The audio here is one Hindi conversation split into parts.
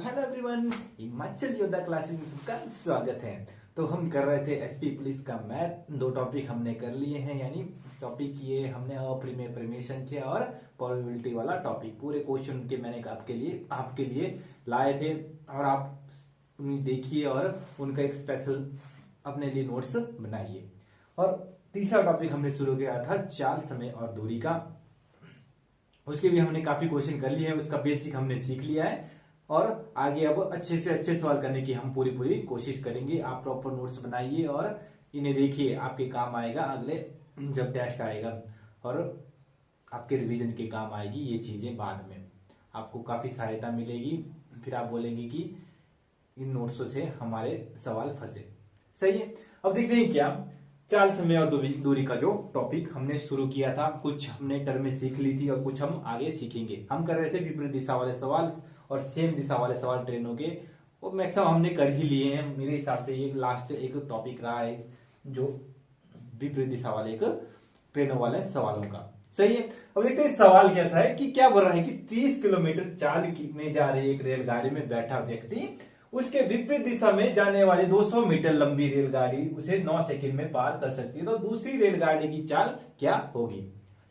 हेलो एवरीवन, हिमाचल योद्धा क्लासेस में सबका स्वागत है। तो हम कर रहे थे एचपी पुलिस का मैथ। दो टॉपिक हमने कर लिए हैं, यानी टॉपिक ये हमने अप्रिमेय परिमेशन किया और प्रोबेबिलिटी वाला टॉपिक। पूरे क्वेश्चन के मैंने आपके लिए लाए थे और आप उन्हें देखिए और उनका एक स्पेशल अपने लिए नोट्स बनाइए। और तीसरा टॉपिक हमने शुरू किया था चाल, समय और दूरी का। उसके भी हमने काफी क्वेश्चन कर लिए हैं, उसका बेसिक हमने सीख लिया है और आगे अब अच्छे से अच्छे सवाल करने की हम पूरी कोशिश करेंगे। आप प्रॉपर नोट्स बनाइए और इन्हें देखिए, आपके काम आएगा अगले जब टेस्ट आएगा और आपके रिवीजन के काम आएगी ये चीजें। बाद में आपको काफी सहायता मिलेगी, फिर आप बोलेंगे कि इन नोट्सों से हमारे सवाल फंसे। सही है। अब देखते हैं क्या चाल, समय और दूरी का जो टॉपिक हमने शुरू किया था, कुछ हमने टर्में सीख ली थी और कुछ हम आगे सीखेंगे। हम कर रहे थे विपरीत दिशा वाले सवाल और सेम दिशा वाले सवाल ट्रेनों के, वो मैक्सिमम हमने कर ही लिए हैं। मेरे हिसाब से ये लास्ट एक टॉपिक रहा है जो विपरीत दिशा वाले एक ट्रेनों वाले सवालों का। सही है। अब देखते हैं सवाल कैसा है कि क्या बोल रहा है कि 30 किलोमीटर चाल में जा रही एक रेलगाड़ी में बैठा व्यक्ति उसके विपरीत दिशा में जाने वाली 200 मीटर लंबी रेलगाड़ी उसे 9 सेकंड में पार कर सकती है, तो दूसरी रेलगाड़ी की चाल क्या होगी।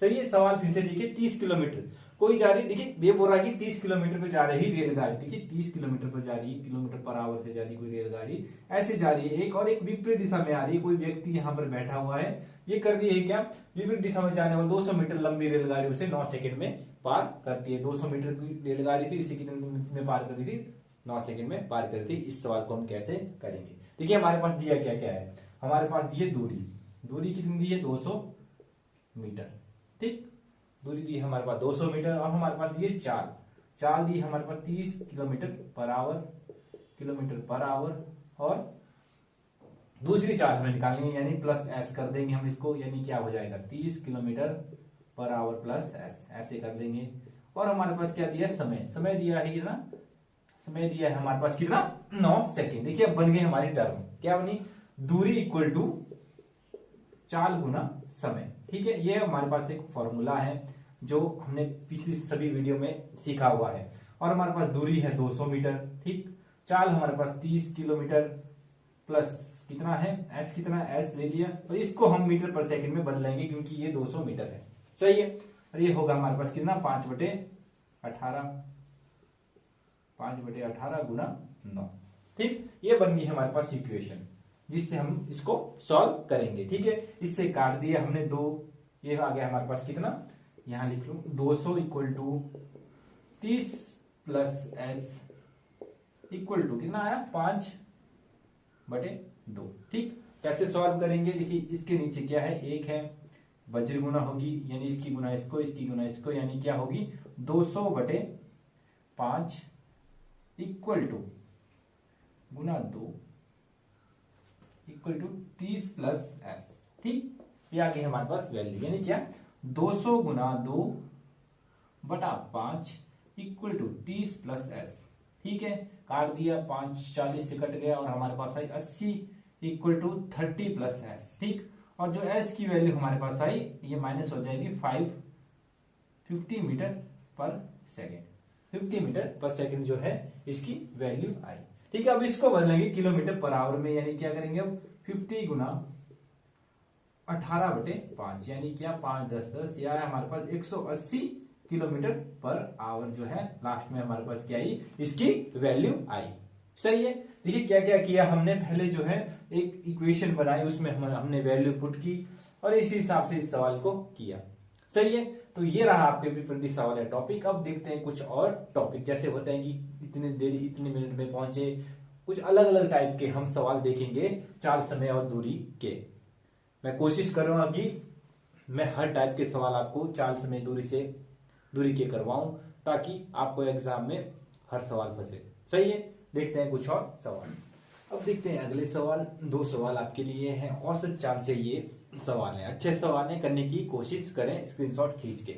सही है। सवाल फिर से देखिए, 30 किलोमीटर कोई जा रही, देखिए ये बोल रहा है कि 30 किलोमीटर पर जा रही रेलगाड़ी, देखिए 30 किलोमीटर पर जा रही, किलोमीटर पर आवर से जा रही कोई रेलगाड़ी ऐसे जा रही है एक, और एक विपरीत दिशा में आ रही है, कोई व्यक्ति यहाँ पर बैठा हुआ है। ये कर रही है क्या, विपरीत दिशा में जाने वाली 200 मीटर लंबी रेलगाड़ी उसे 9 सेकंड में पार करती है। 200 मीटर की रेलगाड़ी थी, इसी कितने में पार कर रही थी, 9 सेकंड में पार करती। इस सवाल को हम कैसे करेंगे, देखिए हमारे पास दिया क्या क्या है। हमारे पास दी है दूरी कितनी दी है, 200 मीटर। ठीक, दूरी दी हमारे पास 200 मीटर और हमारे पास दी है चाल दी हमारे पास 30 किलोमीटर पर आवर और दूसरी चाल हमें निकालनी है, यानी प्लस एस कर देंगे हम इसको, यानी क्या हो जाएगा 30 kilometre per hour plus S, ऐसे कर देंगे। और हमारे पास क्या दिया, समय दिया है कितना, समय दिया है हमारे पास कितना, 9 सेकेंड। देखिए अब बन गई हमारी टर्म, क्या बनी, दूरी इक्वल टू चाल गुना समय। ठीक है, ये हमारे पास एक फॉर्मूला है जो हमने पिछली सभी वीडियो में सीखा हुआ है। और हमारे पास दूरी है 200 मीटर, ठीक, चाल हमारे पास 30 किलोमीटर प्लस कितना है एस, कितना एस ले लिया, तो इसको हम मीटर पर सेकंड में बदलेंगे क्योंकि ये 200 मीटर है। सही है। और ये होगा हमारे पास कितना, 5/18 गुना 9। ठीक, ये बन गई हमारे पास इक्वेशन जिससे हम इसको सॉल्व करेंगे। ठीक है, इससे काट दिया हमने दो, ये आ गया हमारे पास कितना, यहां लिख लू 200 equal to 30 plus s equal to कितना आया, 5/2। ठीक, कैसे सॉल्व करेंगे, देखिए इसके नीचे क्या है, एक है वज्र गुना होगी, यानी इसकी गुना इसको, इसकी गुना इसको, यानी क्या होगी 200/5 इक्वल टू गुना 2 इक्वल टू 30 प्लस एस। ठीक, ये आ गई हमारे पास वैल्यू, यानी क्या 200 गुना 2/5 इक्वल टू 30 प्लस एस। ठीक है, काट दिया, 5 40 से कट गया और हमारे पास आई 80 इक्वल टू 30 प्लस एस। ठीक, और जो एस की वैल्यू हमारे पास आई ये माइनस हो जाएगी 50 मीटर पर सेकेंड, 50 मीटर पर सेकेंड जो है इसकी वैल्यू आई। ठीक है, अब इसको बदलेंगे किलोमीटर पर आवर में, यानी क्या करेंगे अब 50 गुना 18/5, यानी क्या 5 10 10, या हमारे पास 180 किलोमीटर पर आवर जो है लास्ट में हमारे पास क्या आई, इसकी वैल्यू आई। सही है। देखिए क्या क्या किया हमने, पहले जो है एक इक्वेशन बनाई, उसमें हमने वैल्यू पुट की और इसी हिसाब से इस सवाल को किया। सही है। तो ये रहा आपके विपरीत दिशा वाला टॉपिक। अब देखते हैं कुछ और टॉपिक, जैसे होता है कि इतने देरी इतने मिनट में पहुंचे, कुछ अलग अलग टाइप के हम सवाल देखेंगे चाल, समय और दूरी के। मैं कोशिश करूंगा कि मैं हर टाइप के सवाल आपको चाल, समय, दूरी के करवाऊं ताकि आपको एग्जाम में हर सवाल फंसे। सही है। देखते हैं कुछ और सवाल। अब देखते हैं अगले सवाल। दो सवाल आपके लिए हैं, औसत चाल से ये सवाल है, अच्छे सवाल है, करने की कोशिश करें स्क्रीनशॉट खींच के।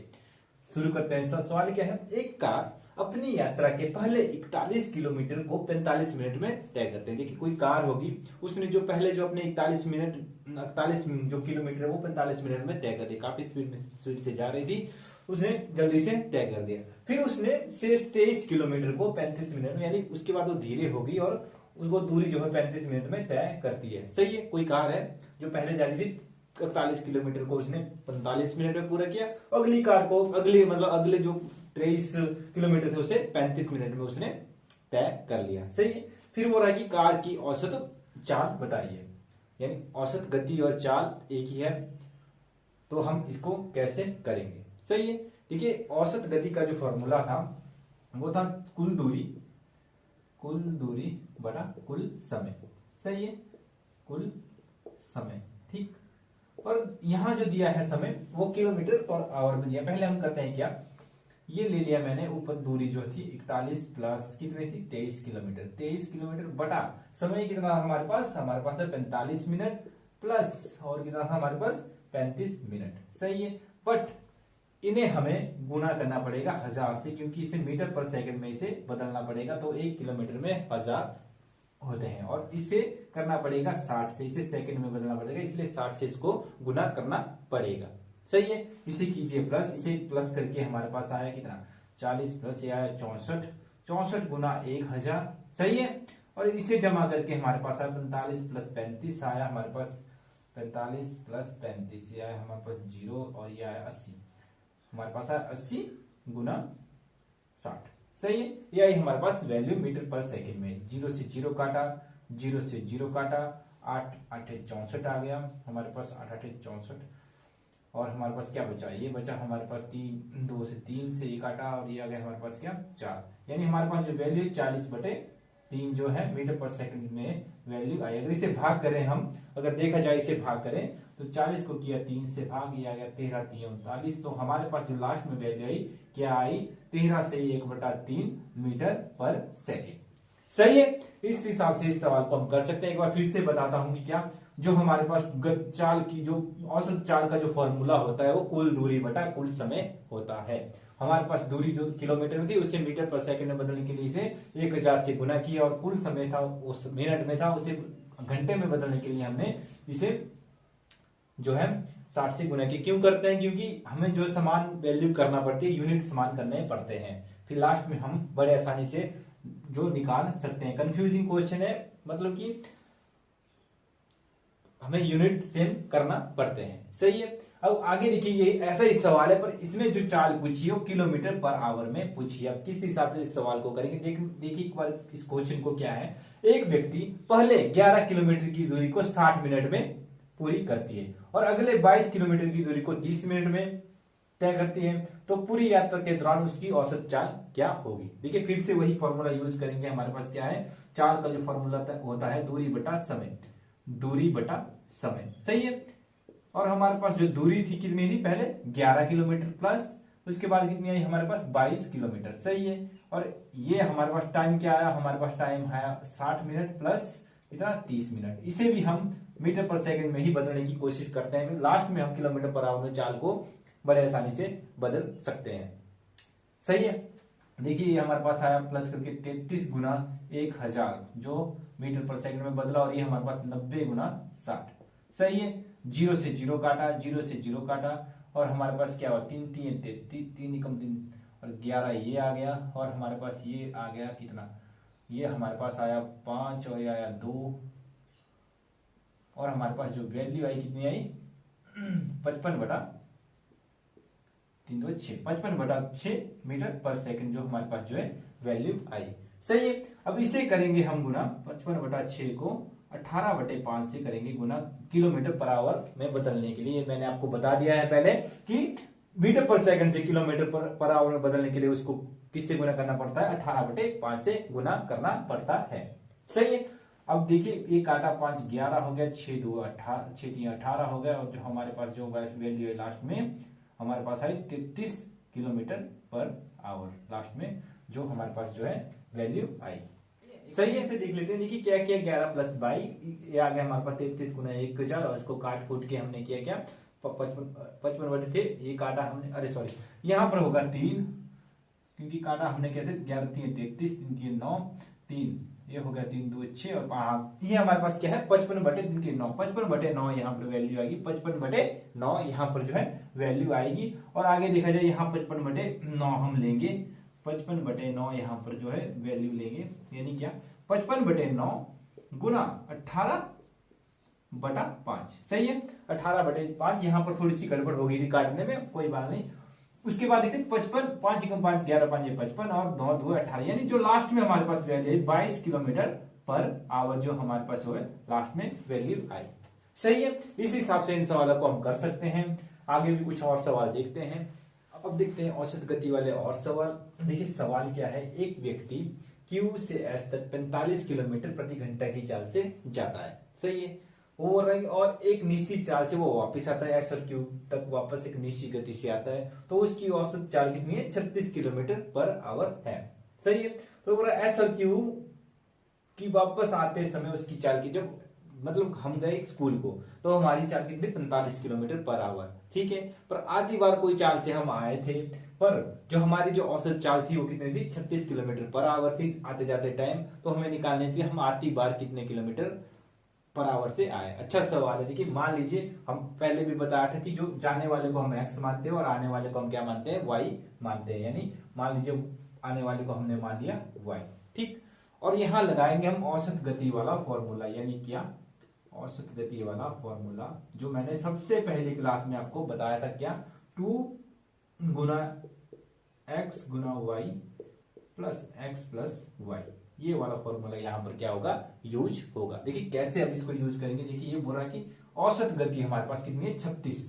शुरू करते हैं। सवाल क्या है, एक कार अपनी यात्रा के पहले 41 किलोमीटर को 45 मिनट में तय करते हैं। देखिए कोई कार होगी, उसने जो पहले जो अपने 41 जो किलोमीटर है वो 45 मिनट में तय कर दी, काफी स्पीड से जा रही थी, उसने जल्दी से तय कर दिया। फिर उसने शेष 23 किलोमीटर को 35 मिनट में, यानी उसके बाद वो धीरे होगी और उसको दूरी जो है 35 मिनट में तय करती है। सही है। कोई कार है जो पहले जा रही थी 41 किलोमीटर को उसने 45 मिनट में पूरा किया, अगली कार को अगले जो 23 किलोमीटर थे उसे 35 मिनट में उसने तय कर लिया। सही है। फिर वो रहा कि कार की औसत चाल बताइए, यानी औसत गति और चाल एक ही है, तो हम इसको कैसे करेंगे। सही है। देखिए औसत गति का जो फॉर्मूला था वो था कुल दूरी बटा कुल समय। सही है। कुल समय, ठीक। और यहां जो दिया है समय वो किलोमीटर पर आवर में दिया। पहले हम करते हैं क्या, ये ले लिया मैंने, ऊपर दूरी जो थी 41 प्लस कितनी थी 23 किलोमीटर, 23 किलोमीटर बटा समय कितना हमारे पास है 45 मिनट प्लस और कितना था हमारे पास 35 मिनट। सही है। बट इन्हें हमें गुना करना पड़ेगा 1000 से, क्योंकि इसे मीटर पर सेकंड में इसे बदलना पड़ेगा, तो 1 किलोमीटर में 1000 होते हैं। और इसे करना पड़ेगा 60 से, इसे सेकंड में बदलना पड़ेगा, इसलिए 60 से इसको गुना करना पड़ेगा। सही है। इसे कीजिए प्लस, इसे प्लस करके हमारे पास आया कितना 40 प्लस ये आया 64 गुना 1000। सही है। और इसे जमा करके हमारे पास आया 45 प्लस 35 आया हमारे पास 45 प्लस 35 ये आया हमारे पास 0 और ये आया 80, हमारे पास आया 80 गुना 60। सही है। ये आई हमारे पास वैल्यू मीटर पर सेकंड में। 0 से 0 काटा, 0 से 0 काटा, 8 8 64 आ गया हमारे पास, 8 8 64। और हमारे पास क्या बचा, ये बचा हमारे पास 3, 2 से 3 से ये काटा और ये आ गया हमारे पास क्या 4, यानी हमारे पास जो वैल्यू है 40/3 जो है मीटर पर सेकंड में वैल्यू आई। अगर इसे भाग करें हम, अगर देखा जाए इसे भाग करें तो 40 को किया 3 से भाग, ये आ गया 13 3 39, तो हमारे पास जो लास्ट में वैल्यू आई क्या आई 13 से 1/3 मीटर पर सेकंड। सही है। इस हिसाब से इस सवाल को हम कर सकते हैं। एक बार फिर से बताता हूं कि क्या, जो हमारे पास चाल की जो औसत चाल का जो फॉर्मूला होता है वो कुल दूरी बटा कुल समय होता है। हमारे पास दूरी जो किलोमीटर में थी उसे मीटर पर सेकंड में बदलने के लिए इसे 1000 से गुना किया, और कुल समय था उस मिनट में था, उसे घंटे में बदलने के लिए हमने इसे जो है 60 से गुना की। क्यों करते हैं, क्योंकि हमें जो समान वैल्यू करना पड़ती है, यूनिट समान करने पड़ते हैं, फिर लास्ट में हम बड़े आसानी से जो निकाल सकते हैं। कंफ्यूजिंग क्वेश्चन है, मतलब कि हमें यूनिट सेम करना पड़ते हैं। सही है। अब आगे देखिए, ये ऐसा ही सवाल है, पर इसमें जो चाल पूछी है वो किलोमीटर पर आवर में पूछी है। अब किस हिसाब से इस सवाल को करेंगे, देखिए एक बार इस क्वेश्चन को क्या है। एक व्यक्ति पहले 11 किलोमीटर की दूरी को 60 मिनट में पूरी करती है और अगले 22 किलोमीटर की दूरी को 30 मिनट में तय करती है, तो पूरी यात्रा के दौरान उसकी औसत चाल क्या होगी। देखिए फिर से वही फॉर्मूला यूज करेंगे। हमारे पास क्या है, चाल का जो फॉर्मूला होता है दूरी बटा समय, दूरी बटा समय। सही है। और हमारे पास जो दूरी थी कितनी थी, पहले 11 किलोमीटर प्लस उसके बाद कितनी आई हमारे पास 22 किलोमीटर। सही है। और ये हमारे पास टाइम क्या आया, हमारे पास टाइम आया 60 मिनट प्लस इतना 30 मिनट। इसे भी हम मीटर पर सेकंड में ही बदलने की कोशिश करते हैं, लास्ट में हम किलोमीटर पर आवर में चाल को बड़े आसानी से बदल सकते हैं। सही है। देखिए ये हमारे पास आया प्लस करके 33 गुना 1000 जो मीटर पर सेकंड में बदला, और ये हमारे पास 90 गुना 60। सही है। 0 से 0 काटा, 0 से 0 काटा, और हमारे पास क्या हुआ 3 3 33, 3 एकम 3 और 11 ये आ गया, और हमारे पास ये आ गया कितना, ये हमारे पास आया 5 और ये आया 2, और हमारे पास जो वैल्यू आई कितनी आई 55/6 मीटर पर सेकंड जो हमारे पास जो है वैल्यू आई। सही है। अब इसे करेंगे हम गुना 55/6 को 18/5 से करेंगे गुना किलोमीटर पर आवर में बदलने के लिए। मैंने आपको बता दिया है पहले कि मीटर पर सेकंड से किलोमीटर पर आवर में बदलने के लिए उसको किससे गुना करना पड़ता है, 18/5 से गुना करना पड़ता है। सही है। अब देखिए ये काटा 5 11 हो गया, 6 2 18, 6 3 18 हो गया, और जो हमारे पास जो वैल्यू है लास्ट में हमारे पास आई 33 किलोमीटर पर आवर, लास्ट में जो हमारे पास जो है वैल्यू आई। सही है। इसे देख लेते हैं। देखिए क्या किया 11 प्लस 22 ये आ गया हमारे पास 33 गुना 1000, और इसको काट कूट के हमने किया क्या 55 थे, ये काटा हमने, अरे सॉरी यहाँ पर होगा 3, क्योंकि काटा हमने कैसे 11 3 33, 3 3 9, 3 ये हो गया 3 2 6, और ये हमारे पास क्या है 55/3 9, 55/9 यहाँ पर वैल्यू आएगी 55/9 9 यहाँ पर जो है वैल्यू आएगी। और आगे देखा जाए यहाँ 55/9 हम लेंगे, 55/9 यहाँ पर जो है वैल्यू लेंगे, यानी क्या 55/9 गुना 18/5। सही है, 18/5। यहाँ पर थोड़ी सी गड़बड़ हो गई थी काटने में, कोई बात नहीं। उसके बाद देखते 55, 5 × 5 11, 5 55 और 9 2 18, यानी जो लास्ट में हमारे पास वैल्यू है 22 किलोमीटर पर आवर जो हमारे पास हो लास्ट में वैल्यू आई। सही है, इस हिसाब से इन सवालों को हम कर सकते हैं। आगे भी कुछ और सवाल देखते हैं। अब देखते हैं औसत गति वाले और सवाल। देखिए सवाल क्या है, एक व्यक्ति Q से S तक 45 किलोमीटर प्रति घंटा की चाल से जाता है। सही है, और एक निश्चित चाल से वो वापस आता है, S और Q तक वापस एक निश्चित गति से आता है, तो उसकी औसत चाल कितनी है 36 किलोमीटर पर आवर है। सही है, तो S और Q की वापस आते समय उसकी चाल की, जब मतलब हम गए स्कूल को तो हमारी चाल कितनी 45 किलोमीटर पर आवर। ठीक है, पर आधी बार कोई चाल से हम आए थे, पर जो हमारी जो औसत चाल थी वो कितनी थी 36 किलोमीटर पर आवर थी आते जाते टाइम। तो हमें निकालनी थी हम आती बार कितने किलोमीटर पर आवर से आए। अच्छा सवाल है। देखिए मान लीजिए हम पहले भी बताया था कि जो जाने वाले को हम x मानते हैं और आने वाले को हम क्या मानते हैं y मानते हैं, यानी मान लीजिए आने वाले को हमने मान लिया y। ठीक, और यहां लगाएंगे हम औसत गति वाला फॉर्मूला, यानी क्या औसत गति वाला फॉर्मूला जो मैंने सबसे पहली क्लास में आपको बताया था, क्या 2 गुना x गुना y plus x plus y, ये वाला फॉर्मूला यहाँ पर क्या होगा यूज होगा। देखिए कैसे अब इसको यूज करेंगे। देखिए ये बोल रहा है कि औसत गति हमारे पास कितनी है 36,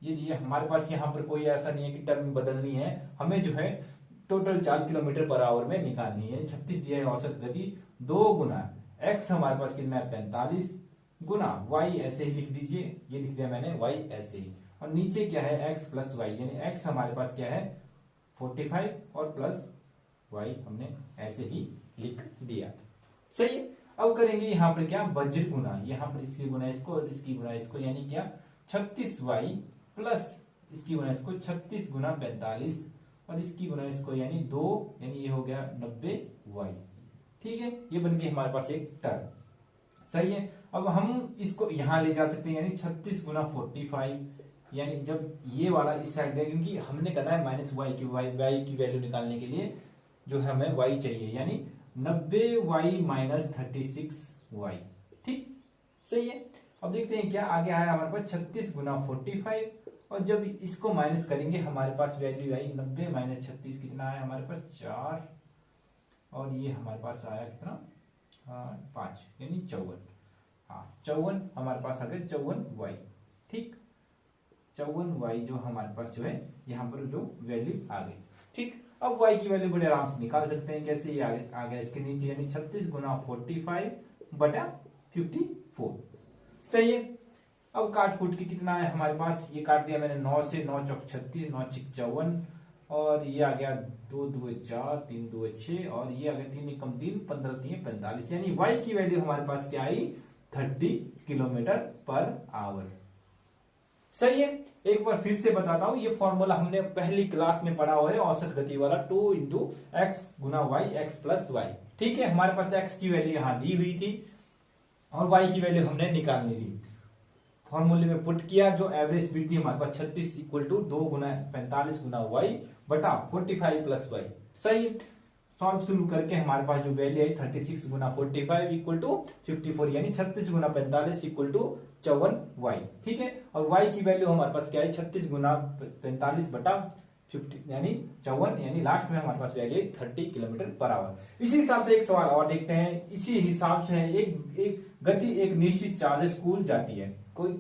ये हमारे पास यहाँ पर कोई ऐसा नहीं है कि टर्म बदलनी है, हमें जो है टोटल 4 किलोमीटर पर आवर में निकालनी है। 36 दिया है औसत गति, 2 गुना x हमारे पास कितना है 45 गुना y ऐसे ही लिख दीजिए, ये लिख दिया मैंने y ऐसे ही, और नीचे क्या है x प्लस y, यानी x हमारे पास क्या है 45 और प्लस y हमने ऐसे ही लिख दिया। सही है, अब करेंगे यहाँ पर क्या वज्र गुना, यहाँ पर इसकी गुना इसको और इसकी गुना इसको, यानी क्या 36y प्लस इसकी गुना इसको 36 गुना 45 और इसकी गुना इसको यानी 2, यानी ये हो गया 90y। ठीक है, ये बन गई हमारे पास एक टर्म। सही है, अब हम इसको यहां ले जा सकते हैं, यानी 36 गुना 45, यानी जब ये वाला इस साइड गया, क्योंकि हमने करना है माइनस y की वैल्यू निकालने के लिए जो है हमें y चाहिए, यानी 90y माइनस 36y। ठीक, सही है। अब देखते हैं क्या आगे आया हमारे पास 36 गुना 45, और जब इसको माइनस करेंगे हमारे पास वैल्यू आई 90 माइनस 36 कितना आया हमारे पास 4, और ये हमारे पास आया कितना 5, यानी 54। हाँ 54 हमारे पास आ गया 54y। ठीक, 54y जो हमारे पास जो है यहाँ पर जो वैल्यू आ गई। ठीक, अब y की वैल्यू बड़े आराम से निकाल सकते हैं, कैसे ये आ गया इसके नीचे, यानी 36 गुना 45 बटा 54। सही है, अब काट कूट के कितना है हमारे पास, ये काट दिया मैंने 9 से, 9 चौक 36, 9 छिक 54, और ये आ गया 2 2 4, 3 2 6, और ये आ गया 3 एकम 3, 15 3 45, यानी y की वैल्यू हमारे पास क्या आई 30 किलोमीटर पर आवर। सही है, एक बार फिर से बताता हूं, ये फॉर्मूला हमने पहली क्लास में पढ़ा हुआ है औसत गति वाला, 2 इंटू एक्स गुना वाई एक्स प्लस वाई। ठीक है, हमारे पास x की वैल्यू यहां दी हुई थी और y की वैल्यू हमने निकालनी थी, फॉर्मूले में पुट किया, जो एवरेज स्पीड थी हमारे पास 36 इक्वल टू 2 गुना 45 गुना y बटा 45 प्लस y। सही, सॉल्व शुरू करके हमारे पास जो वैल्यू है 36 गुना 45 इक्वल टू 54, यानी 36 गुना 45 इक्वल टू 54y। ठीक है, और y की वैल्यू हमारे पास क्या है 36 गुना 45 बटा 50, यानी 54, यानी लास्ट में हमारे पास वैल्यू 30 किलोमीटर पर आवर। इसी हिसाब से एक सवाल और देखते हैं। इसी हिसाब से एक गति एक निश्चित चाल से स्कूल जाती है, कोई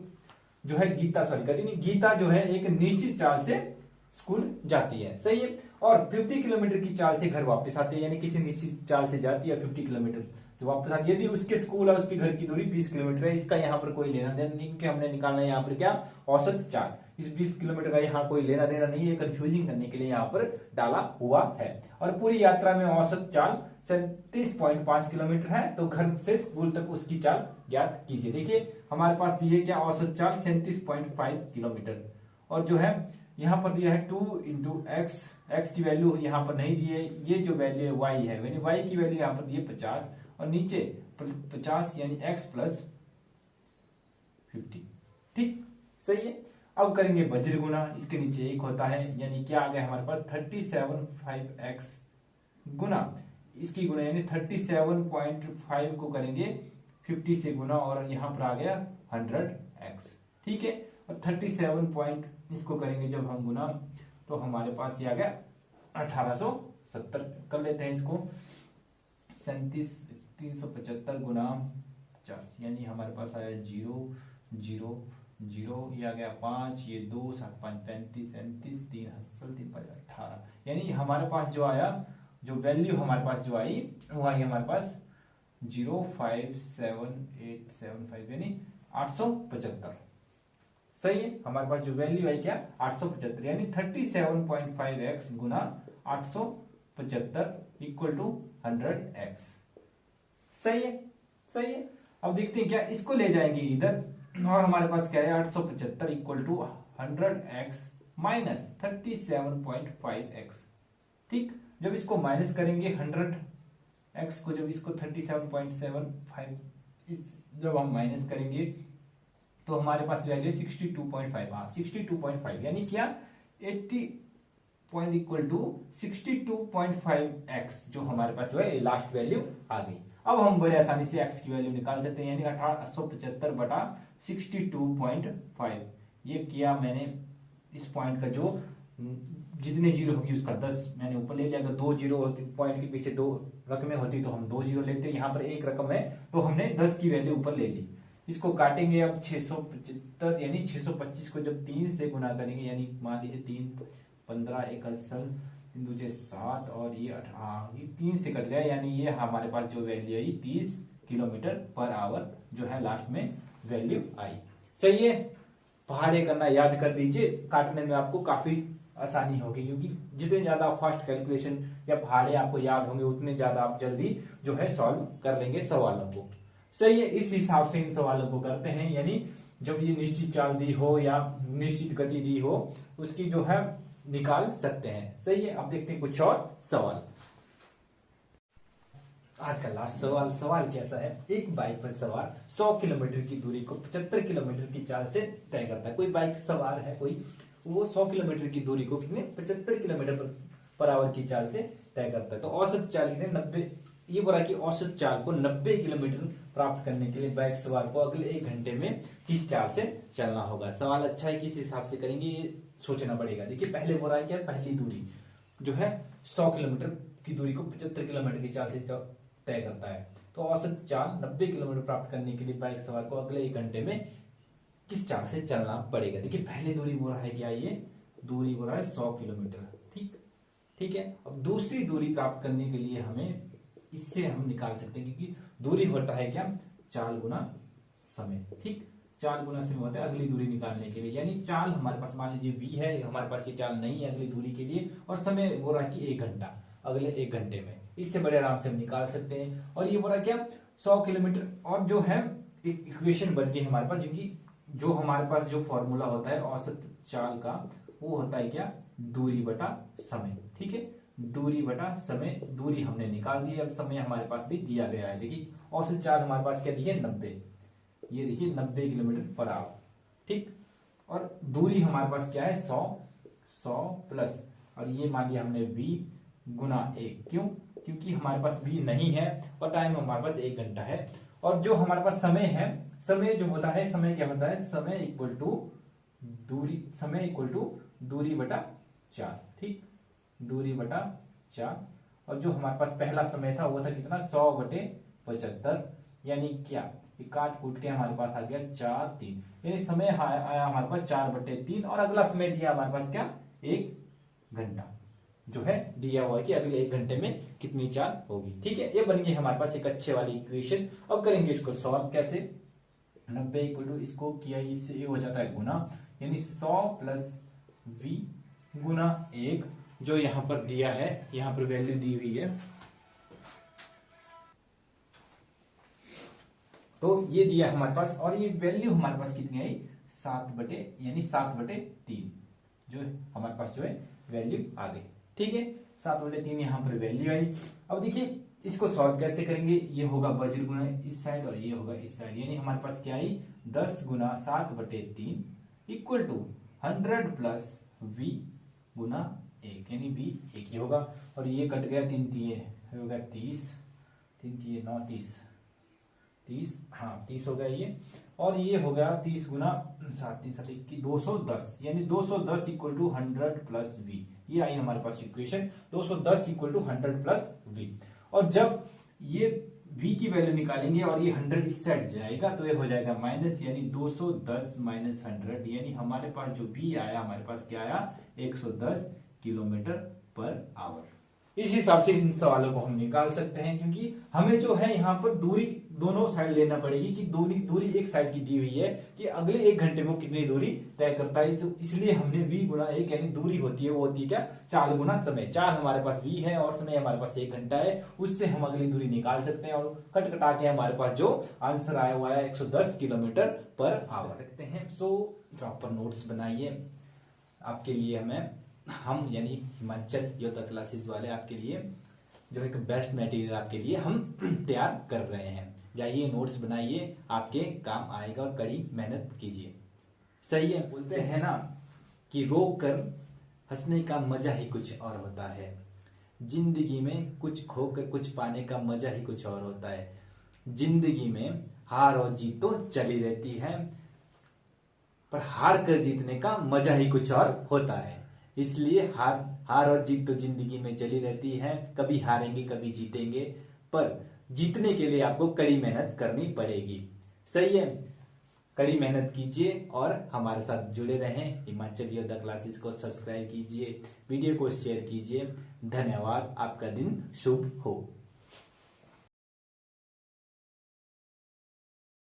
जो है गीता गीता जो है एक निश्चित चाल से स्कूल जाती है। सही है, और 50 किलोमीटर की चाल से घर वापस आती है, यानी किसी निश्चित चाल से जाती है 50 किलोमीटर से वापस आती है। यदि उसके स्कूल और उसके घर की दूरी 20 किलोमीटर है, इसका यहाँ पर कोई लेना देना नहीं, क्योंकि हमने निकालना है यहाँ पर क्या औसत चाल। इस 20 किलोमीटर का यहाँ कोई लेना देना नहीं है, कंफ्यूजिंग करने के लिए यहाँ पर डाला हुआ है। और पूरी यात्रा में औसत चाल 37.5 किलोमीटर है, तो घर से स्कूल तक उसकी चाल ज्ञात कीजिए। देखिए हमारे पास दी है क्या औसत चाल 37.5 किलोमीटर, और जो है यहाँ पर दिया है 2 इंटू एक्स की वैल्यू यहाँ पर नहीं दी है, ये जो वैल्यू है y है, यानी y की वैल्यू यहाँ पर दी है 50 और नीचे 50, यानी x प्लस 50। ठीक, सही है। अब करेंगे वज्र गुना, इसके नीचे 1 होता है, यानी क्या आ गया हमारे पास 37.5x गुना इसकी गुना, यानी 37.5 को करेंगे 50 से गुना और यहाँ पर आ गया 100x। ठीक है, और 37 पॉइंट इसको करेंगे जब हम गुना तो हमारे पास ये आ गया 1870। कर लेते हैं इसको, 375 गुना 50, यानी हमारे पास आया 0 0 0, ये आ गया 5, ये 2 7 5 35 37 3 3 5 18, यानी हमारे पास जो आया, जो वैल्यू हमारे पास जो आई वो आई हमारे पास 057,875, यानी 875। सही है, हमारे पास जो वैल्यू आई क्या 875, यानी 37.5x Guna 875 equal to 100x। सही है, सही है। अब देखते हैं क्या इसको ले जाएंगे इधर, और हमारे पास क्या है 875 equal to 100x minus 37.5x। ठीक, जब इसको माइनस करेंगे 100x को, जब इसको 37.75 जब हम माइनस करेंगे तो हमारे पास वैल्यू 62.5, हाँ 62.5, यानी क्या 80 पॉइंट इक्वल टू 62.5x जो हमारे पास जो है लास्ट वैल्यू आ गई। अब हम बड़े आसानी से x की वैल्यू निकाल सकते हैं, यानी 1875 बटा 62.5। ये किया मैंने, इस पॉइंट का जो जितने जीरो होगी उसका 10 मैंने ऊपर ले लिया। अगर 2 जीरो होती, पॉइंट के पीछे 2 रकमें होती तो हम 2 जीरो लेते, यहाँ पर 1 रकम है तो हमने 10 की वैल्यू ऊपर ले ली। इसको काटेंगे अब 675, यानी 625 को जब 3 से गुना करेंगे, यानी मान लीजिए 3 15 1 असल 3 दूजे 7 और ये 18, ये 3 से कट गया, यानी ये हमारे पास जो वैल्यू आई 30 किलोमीटर पर आवर जो है लास्ट में वैल्यू आई। सही है, पहाड़े करना याद कर दीजिए, काटने में आपको काफी आसानी होगी, क्योंकि जितने ज्यादा फास्ट कैलकुलेशन या पहाड़े आपको याद होंगे उतने ज्यादा आप जल्दी जो है सॉल्व कर लेंगे सवालों को। सही है, इस हिसाब से इन सवालों को करते हैं, यानी जब ये निश्चित चाल दी हो या निश्चित गति दी हो उसकी जो है निकाल सकते हैं। सही है, अब देखते हैं कुछ और सवाल। आज का लास्ट सवाल कैसा है, एक बाइक पर सवार 100 किलोमीटर की दूरी को 75 किलोमीटर की चाल से तय करता है। कोई बाइक सवार है कोई, वो 100 किलोमीटर की दूरी को कितने 75 किलोमीटर पर आवर की चाल से तय करता है। तो औसत चाल कितने 90, ये बोला कि औसत चाल को 90 किलोमीटर प्राप्त करने के लिए बाइक सवार को अगले 1 घंटे में किस चाल से चलना होगा। सवाल अच्छा है, किस हिसाब से करेंगे ये सोचना पड़ेगा। देखिए पहले बोला है क्या, पहली दूरी जो है 100 किलोमीटर की दूरी को 75 किलोमीटर की चाल से तय करता है, तो औसत चाल 90 किलोमीटर प्राप्त करने के लिए बाइक सवार को अगले 1 घंटे में किस चाल से चलना पड़ेगा। देखिए पहले दूरी बोल रहा है क्या, ये दूरी बोल रहा है 100 किलोमीटर। ठीक है, अब दूसरी दूरी प्राप्त करने के लिए हमें इससे हम निकाल सकते हैं, क्योंकि दूरी होता है क्या चाल गुना समय। ठीक, चाल गुना समय होता है अगली दूरी निकालने के लिए, यानी चाल हमारे पास मान लीजिए v है, हमारे पास ये चाल नहीं है अगली दूरी के लिए, और समय बोल रहा है कि 1 घंटा, अगले 1 घंटे में। इससे बड़े आराम से हम निकाल सकते हैं। और ये बोल रहा क्या 100 किलोमीटर, और जो है एक इक्वेशन बन गई हमारे पास, जिनकी जो हमारे पास जो फॉर्मूला होता है औसत चाल का, वो होता है क्या दूरी बटा समय। ठीक है, दूरी बटा समय, दूरी हमने निकाल दी, अब समय हमारे पास भी दिया गया है। देखिए औसत चाल हमारे पास क्या दिए 90, ये देखिए 90 किलोमीटर पर आवर। ठीक, और दूरी हमारे पास क्या है 100 प्लस, और ये मान लिया हमने v गुना 1, क्यों, क्योंकि हमारे पास v नहीं है और टाइम हमारे पास 1 घंटा है। और जो हमारे पास समय है, समय जो होता है, समय क्या होता है, समय इक्वल टू दूरी, समय इक्वल टू दूरी बटा 4। ठीक, दूरी बटा 4, और जो हमारे पास पहला समय था वो था कितना 100/75, यानी क्या ये काट कूट के हमारे पास आ गया 4 3, यानी समय आया हमारे पास 4/3, और अगला समय दिया हमारे पास क्या 1 घंटा जो है दिया हुआ है कि अगले 1 घंटे में कितनी चाल होगी। ठीक है, ये बन गई हमारे पास एक अच्छे वाली इक्वेशन। अब करेंगे इसको सॉल्व कैसे, 90 इक्वल टू इसको किया, इससे ये हो जाता है गुना, यानी 100 प्लस v गुना 1 जो यहाँ पर दिया है, यहाँ पर वैल्यू दी हुई है, तो ये दिया हमारे पास, और ये वैल्यू हमारे पास कितनी आई 7/3 जो हमारे पास जो है वैल्यू आ गई। ठीक है, 7/3 यहाँ पर वैल्यू आई। अब देखिए इसको सॉल्व कैसे करेंगे, ये होगा वज्र गुना इस साइड और ये होगा इस साइड, यानी हमारे पास क्या आई 10 गुना 7/3 इक्वल टू 100 प्लस v गुना 1, यानी v 1 ही होगा। और ये कट गया 3 तिये हो गया 30, 3 तिये 9 30, हाँ 30 हो गया ये। और ये हो गया 30 गुना 7 3 7 21 210, यानी 210 इक्वल टू 100 प्लस v। ये आई हमारे पास equation 210 equal to 100 plus v। और जब ये v की वैल्यू निकालेंगे और ये 100 इस साइड जाएगा तो ये हो जाएगा माइनस, यानी 210 माइनस 100, यानी हमारे पास जो v आया, हमारे पास क्या आया 110 किलोमीटर पर आवर। इस हिसाब से इन सवालों को हम निकाल सकते हैं, क्योंकि हमें जो है यहाँ पर दूरी दोनों साइड लेना पड़ेगी कि दूरी एक साइड की दी हुई है कि अगले 1 घंटे में कितनी दूरी तय करता है। तो इसलिए हमने v गुना 1 यानी दूरी होती है वो होती है क्या 4 गुना समय। 4 हमारे पास v है और समय हमारे पास 1 घंटा है, उससे हम अगली दूरी निकाल सकते हैं। और कट कटा के हमारे पास जो आंसर आया हुआ है 110 किलोमीटर पर आवर रखते हैं। सो प्रॉपर नोट्स बनाइए आपके लिए हम यानी हिमाचल योद्धा क्लासेस वाले आपके लिए जो एक बेस्ट मटेरियल आपके लिए हम तैयार कर रहे हैं। जाइए नोट्स बनाइए, आपके काम आएगा और कड़ी मेहनत कीजिए। सही है, बोलते हैं ना कि रोक कर हंसने का मजा ही कुछ और होता है। जिंदगी में कुछ खोकर कुछ पाने का मजा ही कुछ और होता है। जिंदगी में हार और जीत तो चली रहती है, पर हार कर जीतने का मजा ही कुछ और होता है। इसलिए हार और जीत तो जिंदगी में चली रहती है, कभी हारेंगे कभी जीतेंगे, पर जीतने के लिए आपको कड़ी मेहनत करनी पड़ेगी। सही है, कड़ी मेहनत कीजिए और हमारे साथ जुड़े रहें। हिमाचल योद्धा क्लासेस को सब्सक्राइब कीजिए, वीडियो को शेयर कीजिए। धन्यवाद, आपका दिन शुभ हो।